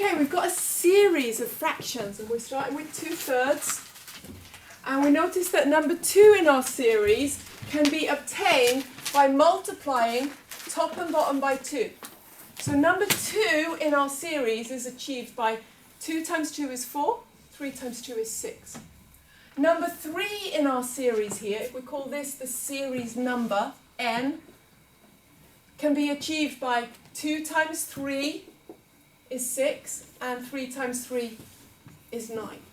Okay, we've got a series of fractions, and we're starting with 2/3. And we notice that number 2 in our series can be obtained by multiplying top and bottom by 2. So number 2 in our series is achieved by 2 times 2 is 4, 3 times 2 is 6. Number 3 in our series here, if we call this the series number, n, can be achieved by 2 times 3 is 6, and 3 times 3 is 9.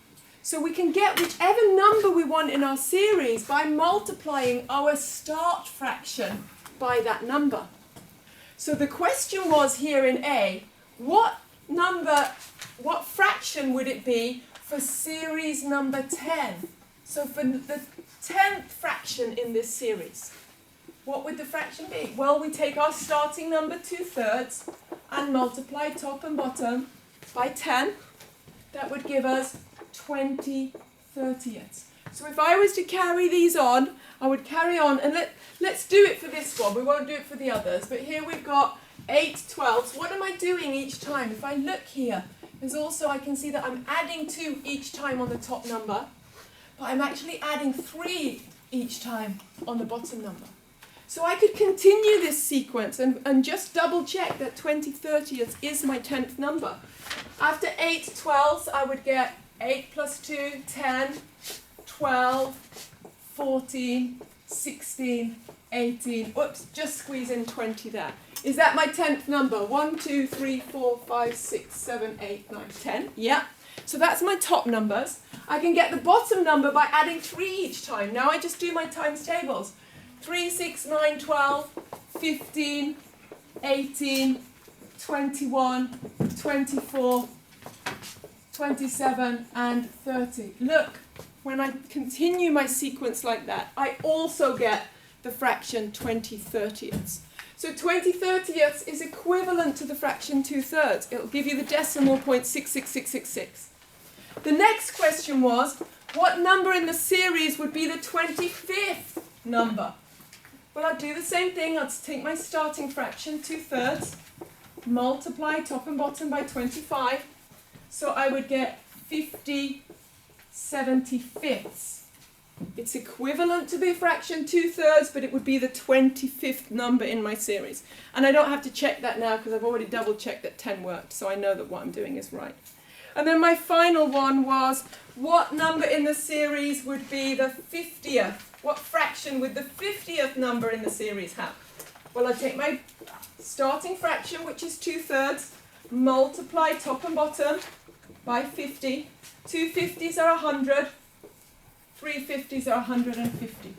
So we can get whichever number we want in our series by multiplying our start fraction by that number. So the question was here in A, what fraction would it be for series number 10? So for the 10th fraction in this series, what would the fraction be? Well, we take our starting number 2/3 and multiply top and bottom by 10. That would give us 20/30ths. So if I was to carry these on, I would carry on, and let's do it for this one. We won't do it for the others, but here we've got 8/12. What am I doing each time? If I look here, there's also, I can see that I'm adding 2 each time on the top number, but I'm actually adding 3 each time on the bottom number. So I could continue this sequence and just double check that 20/30ths is my 10th number. After 8/12, I would get 8 plus 2, 10, 12, 14, 16, 18. Oops, just squeeze in 20 there. Is that my 10th number? 1, 2, 3, 4, 5, 6, 7, 8, 9, 10. Yeah. So that's my top numbers. I can get the bottom number by adding 3 each time. Now I just do my times tables. 3, 6, 9, 12, 15, 18, 21, 24, 27, and 30. Look, when I continue my sequence like that, I also get the fraction 20/30ths. So 20/30ths is equivalent to the fraction 2/3. It'll give you the decimal point 66666. The next question was, what number in the series would be the 25th number? Well, I'd do the same thing. I'd take my starting fraction, 2/3, multiply top and bottom by 25. So I would get 50/75ths. It's equivalent to the fraction 2/3, but it would be the 25th number in my series. And I don't have to check that now because I've already double checked that 10 worked, so I know that what I'm doing is right. And then my final one was, what number in the series would be the 50th? What fraction would the 50th number in the series have? Well, I take my starting fraction, which is 2/3, multiply top and bottom by 50. 2 50s are 100. 3 50s are 150.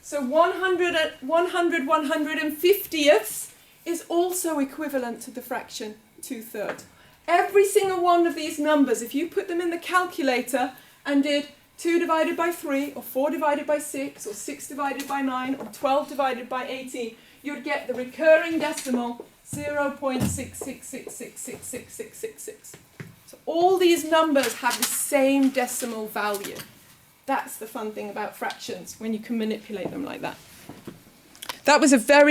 So 150ths is also equivalent to the fraction 2/3. Every single one of these numbers, if you put them in the calculator and did 2 divided by 3, or 4 divided by 6, or 6 divided by 9, or 12 divided by 18, you'd get the recurring decimal 0.66666666. So all these numbers have the same decimal value. That's the fun thing about fractions, when you can manipulate them like that. That was a very